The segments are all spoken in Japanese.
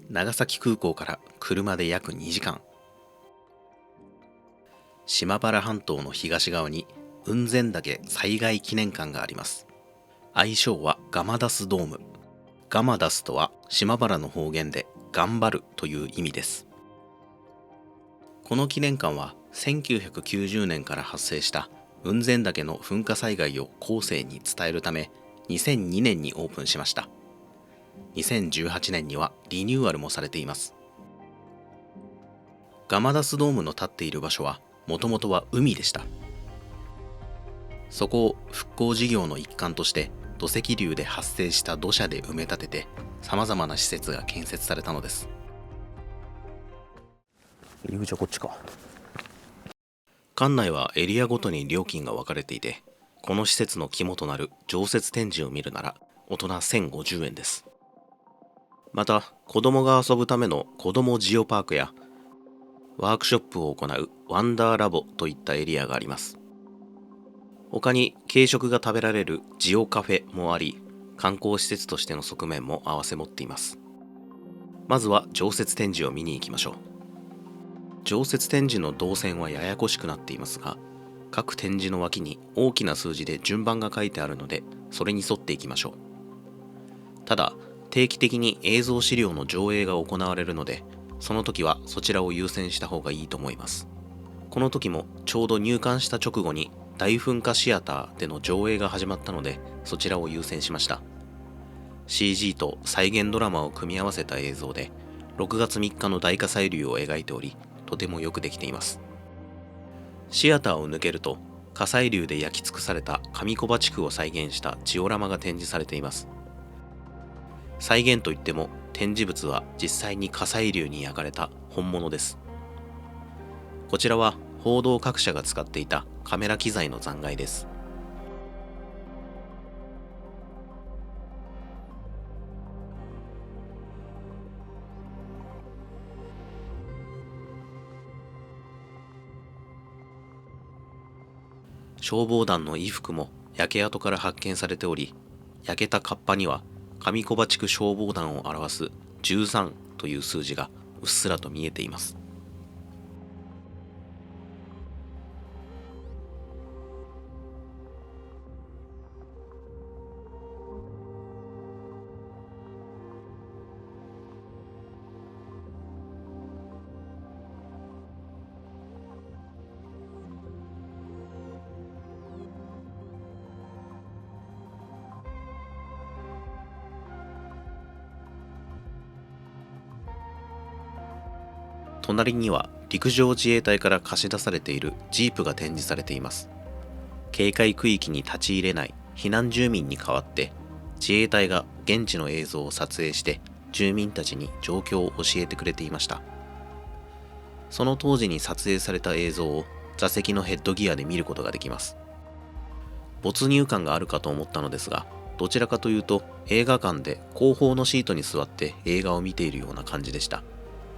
長崎空港から車で約2時間。島原半島の東側に雲仙岳災害記念館があります。愛称はガマダスドーム。ガマダスとは島原の方言で頑張るという意味です。この記念館は1990年から発生した雲仙岳の噴火災害を後世に伝えるため2002年にオープンしました。2018年にはリニューアルもされています。ガマダスドームの立っている場所はもともとは海でした。そこを復興事業の一環として土石流で発生した土砂で埋め立てて様々な施設が建設されたのです。入り口はこっちか。館内はエリアごとに料金が分かれていて、この施設の肝となる常設展示を見るなら大人1050円です。また子供が遊ぶための子供ジオパークやワークショップを行うワンダーラボといったエリアがあります。他に軽食が食べられるジオカフェもあり、観光施設としての側面も併せ持っています。まずは常設展示を見に行きましょう。常設展示の動線はややこしくなっていますが、各展示の脇に大きな数字で順番が書いてあるので、それに沿っていきましょう。ただ、定期的に映像資料の上映が行われるので、その時はそちらを優先した方がいいと思います。この時もちょうど入館した直後に大噴火シアターでの上映が始まったので、そちらを優先しました。CG と再現ドラマを組み合わせた映像で、6月3日の大火砕流を描いており、とてもよくできています。シアターを抜けると、火砕流で焼き尽くされた上木場地区を再現したジオラマが展示されています。再現といっても、展示物は実際に火砕流に焼かれた本物です。こちらは報道各社が使っていたカメラ機材の残骸です。消防団の衣服も焼け跡から発見されており、焼けたカッパには上木場地区消防団を表す13という数字がうっすらと見えています。隣には陸上自衛隊から貸し出されているジープが展示されています。警戒区域に立ち入れない避難住民に代わって、自衛隊が現地の映像を撮影して住民たちに状況を教えてくれていました。その当時に撮影された映像を座席のヘッドギアで見ることができます。没入感があるかと思ったのですが、どちらかというと映画館で後方のシートに座って映画を見ているような感じでした。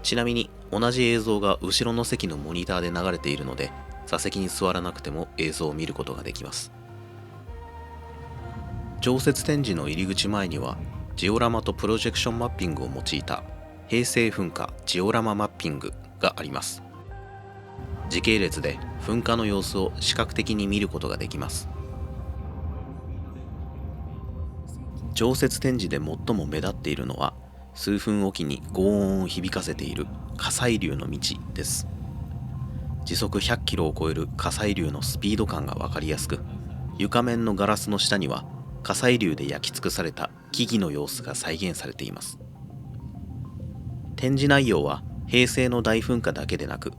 ちなみに同じ映像が後ろの席のモニターで流れているので、座席に座らなくても映像を見ることができます。常設展示の入り口前にはジオラマとプロジェクションマッピングを用いた平成噴火ジオラママッピングがあります。時系列で噴火の様子を視覚的に見ることができます。常設展示で最も目立っているのは、数分おきに轟音を響かせている火砕流の道です。時速100キロを超える火砕流のスピード感が分かりやすく、床面のガラスの下には火砕流で焼き尽くされた木々の様子が再現されています。展示内容は平成の大噴火だけでなく、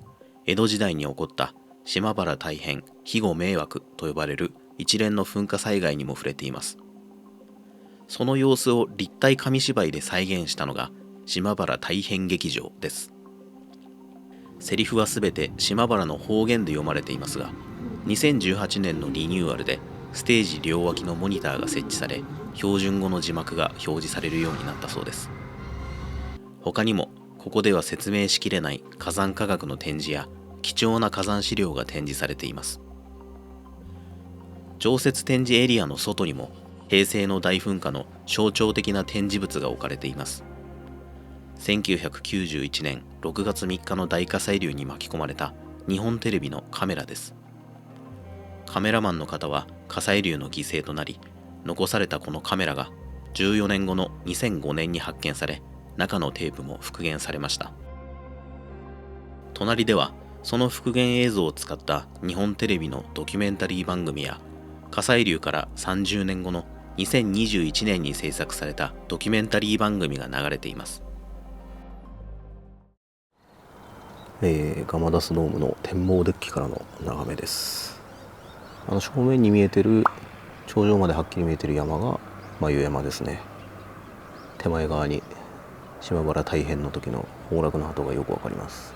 江戸時代に起こった島原大変肥後迷惑と呼ばれる一連の噴火災害にも触れています。その様子を立体紙芝居で再現したのが島原大変劇場です。セリフはすべて島原の方言で読まれていますが、2018年のリニューアルでステージ両脇のモニターが設置され、標準語の字幕が表示されるようになったそうです。他にもここでは説明しきれない火山科学の展示や貴重な火山資料が展示されています。常設展示エリアの外にも平成の大噴火の象徴的な展示物が置かれています。1991年6月3日の大火砕流に巻き込まれた日本テレビのカメラです。カメラマンの方は火砕流の犠牲となり、残されたこのカメラが14年後の2005年に発見され、中のテープも復元されました。隣ではその復元映像を使った日本テレビのドキュメンタリー番組や、火砕流から30年後の2021年に制作されたドキュメンタリー番組が流れています。ガマダスドームの展望デッキからの眺めです。正面に見えてる頂上まではっきり見えてる山が眉山ですね。手前側に島原大変の時の崩落の跡がよくわかります。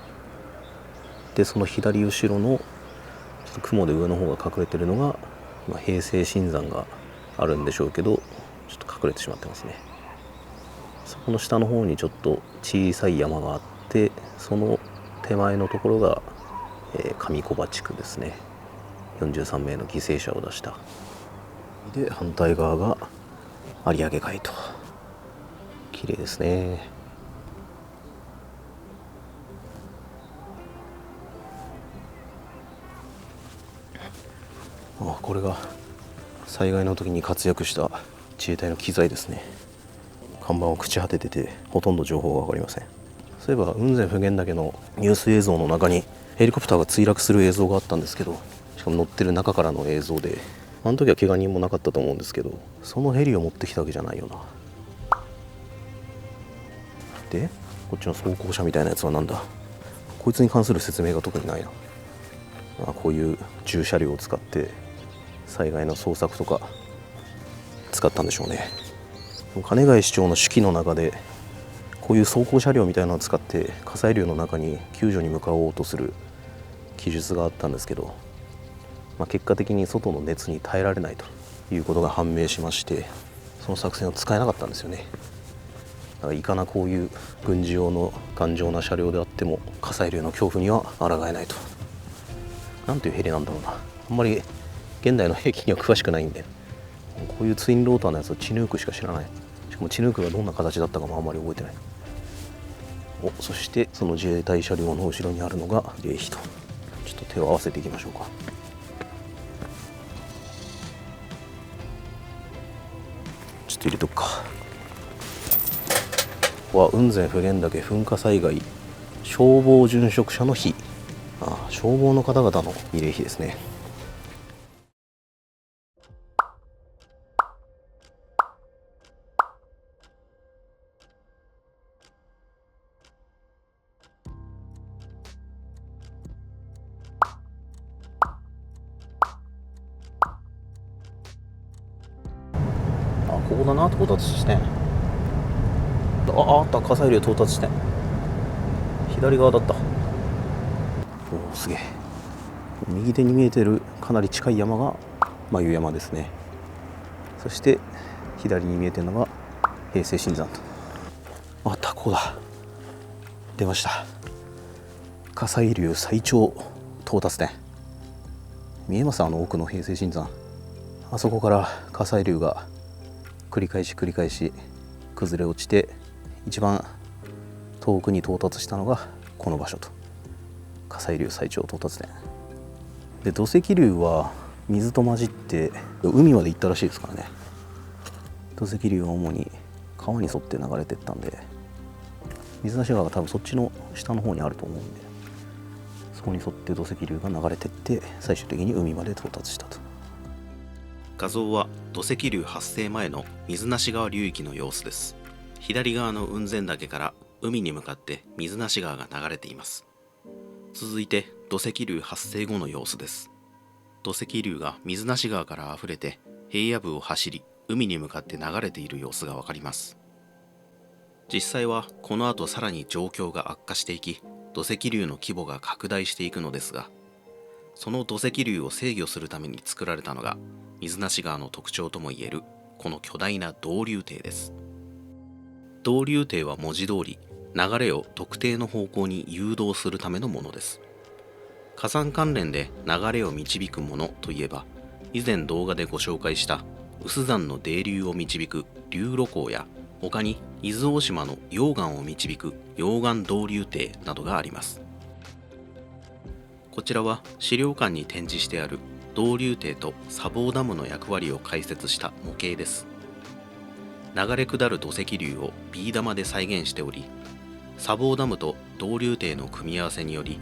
でその左後ろのちょっと雲で上の方が隠れてるのが、平成新山があるんでしょうけど、ちょっと隠れてしまってますね。そこの下の方にちょっと小さい山があって、その手前のところが、上小場地区ですね。43名の犠牲者を出した。で反対側が有明海と、綺麗ですね。これが災害の時に活躍した自衛隊の機材ですね。看板を朽ち果ててて、ほとんど情報が分かりません。そういえば雲仙普賢岳のニュース映像の中にヘリコプターが墜落する映像があったんですけど、しかも乗ってる中からの映像で、あの時は怪我人もなかったと思うんですけど、そのヘリを持ってきたわけじゃないよな。でこっちの装甲車みたいなやつはなんだ。こいつに関する説明が特にないな。こういう重車両を使って災害の捜索とか使ったんでしょうね。金貝市長の手記の中で、こういう装甲車両みたいなのを使って火砕流の中に救助に向かおうとする記述があったんですけど、結果的に外の熱に耐えられないということが判明しまして、その作戦を使えなかったんですよね。だからいかなこういう軍事用の頑丈な車両であっても火砕流の恐怖には抗えないと。なんていうヘリなんだろうな。あんまり現代の兵器には詳しくないんで、こういうツインローターのやつはチヌークしか知らない。しかもチヌークがどんな形だったかもあんまり覚えてない。そしてその自衛隊車両の後ろにあるのが慰霊碑と。ちょっと手を合わせていきましょうか。ちょっと入れとくか。ここは雲仙普賢岳噴火災害消防殉職者の碑。消防の方々の慰霊碑ですね。ここだな、到達地点。あった、火砕流到達地点。左側だった。すげえ。右手に見えてるかなり近い山が眉山ですね。そして左に見えてるのが平成新山と。あった、ここだ。出ました。火砕流最長到達点。見えます？奥の平成新山。あそこから火砕流が繰り返し崩れ落ちて、一番遠くに到達したのがこの場所と。火砕流最長到達点で、土石流は水と混じって海まで行ったらしいですからね。土石流は主に川に沿って流れてったんで、水無川が多分そっちの下の方にあると思うんで、そこに沿って土石流が流れてって最終的に海まで到達したと。画像は土石流発生前の水無川流域の様子です。左側の雲仙岳から海に向かって水無川が流れています。続いて土石流発生後の様子です。土石流が水無川からあふれて平野部を走り、海に向かって流れている様子がわかります。実際はこの後さらに状況が悪化していき、土石流の規模が拡大していくのですが、その土石流を制御するために作られたのが水無川の特徴ともいえるこの巨大な導流堤です。導流堤は文字通り流れを特定の方向に誘導するためのものです。火山関連で流れを導くものといえば、以前動画でご紹介した有珠山の泥流を導く流路溝や他に伊豆大島の溶岩を導く溶岩導流堤などがあります。こちらは資料館に展示してある導流堤と砂防ダムの役割を解説した模型です。流れ下る土石流をビー玉で再現しており、砂防ダムと導流堤の組み合わせにより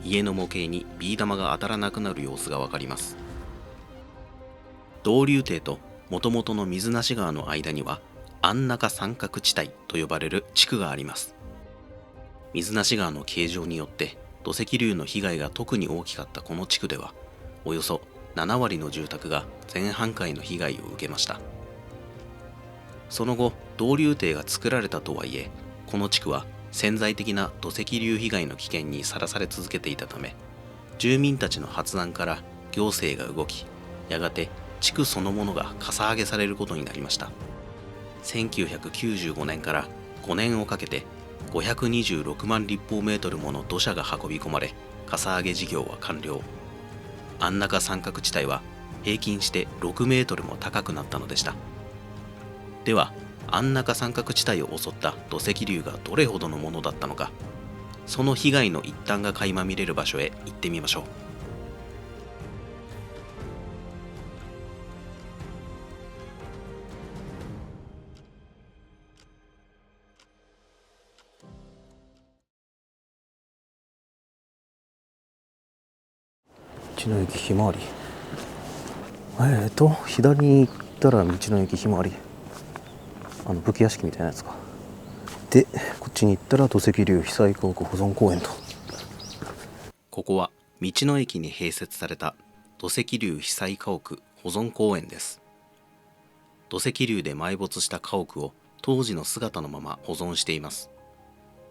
家の模型にビー玉が当たらなくなる様子がわかります。導流堤と元々の水無川の間には安中三角地帯と呼ばれる地区があります。水無川の形状によって土石流の被害が特に大きかったこの地区では、およそ7割の住宅が全半壊の被害を受けました。その後、導流堤が作られたとはいえ、この地区は潜在的な土石流被害の危険にさらされ続けていたため、住民たちの発案から行政が動き、やがて地区そのものがかさ上げされることになりました。1995年から5年をかけて526万立方メートルもの土砂が運び込まれ、かさ上げ事業は完了。安中三角地帯は平均して6メートルも高くなったのでした。では、安中三角地帯を襲った土石流がどれほどのものだったのか、その被害の一端が垣間見れる場所へ行ってみましょう。道の駅ひまわり。左に行ったら道の駅ひまわり。武家屋敷みたいなやつか。で、こっちに行ったら土石流被災家屋保存公園と。ここは道の駅に併設された土石流被災家屋保存公園です。土石流で埋没した家屋を当時の姿のまま保存しています。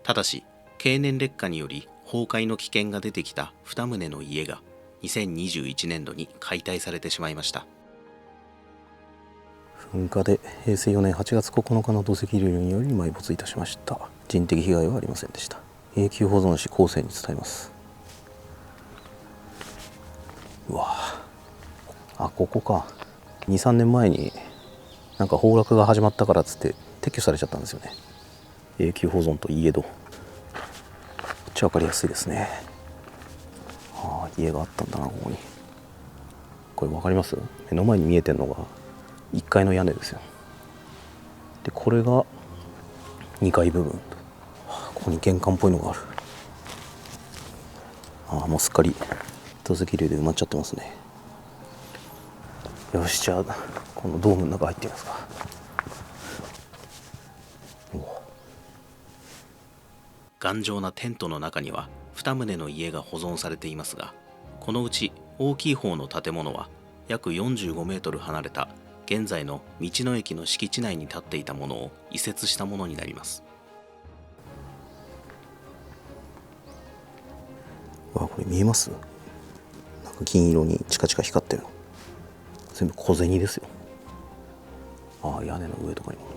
ただし、経年劣化により崩壊の危険が出てきた2棟の家が2021年度に解体されてしまいました。噴火で平成4年8月9日の土石流により埋没いたしました。人的被害はありませんでした。永久保存し後世に伝えます。うわあ、ここか。 2,3 年前になんか崩落が始まったからっつって撤去されちゃったんですよね。永久保存といえど、こっち分かりやすいですね。家があったんだな、ここに。これ分かります？目の前に見えてるのが1階の屋根ですよ。で、これが2階部分。ここに玄関っぽいのがある。もうすっかり土石流で埋まっちゃってますね。よし、じゃあこのドームの中入ってみますか。頑丈なテントの中には2棟の家が保存されていますが、このうち大きい方の建物は約45メートル離れた現在の道の駅の敷地内に建っていたものを移設したものになります。これ見えます？なんか金色にチカチカ光ってるの全部小銭ですよ。屋根の上とかにも